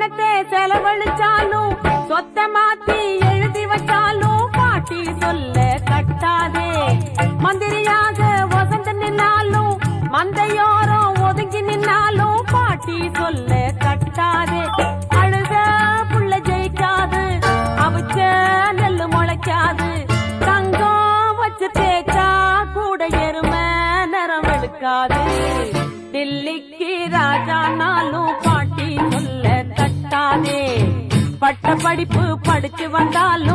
பணத்தை செலவழிச்சாலும் சொத்த மாத்தி எழுதி வச்சாலும் பாட்டி சொல்ல கட்டாதே. மந்திரியாக வசந்த நின்னாலும் மந்தையோரம் ஒதுங்கி நின்னாலும் பாட்டி சொல்ல கட்டாதே. அழுத புள்ள ஜெயிக்காது, அவிச்ச நெல்லு முளைக்காது, தங்கம் வச்சு தேய்ச்சா கூட எருமை நிறம் வெளுக்காது. டில்லிக்கு ராஜானாலும் பாட்டி சொல்ல கட்டாதே. பட்ட படிப்பு படிச்சு வந்தாலும்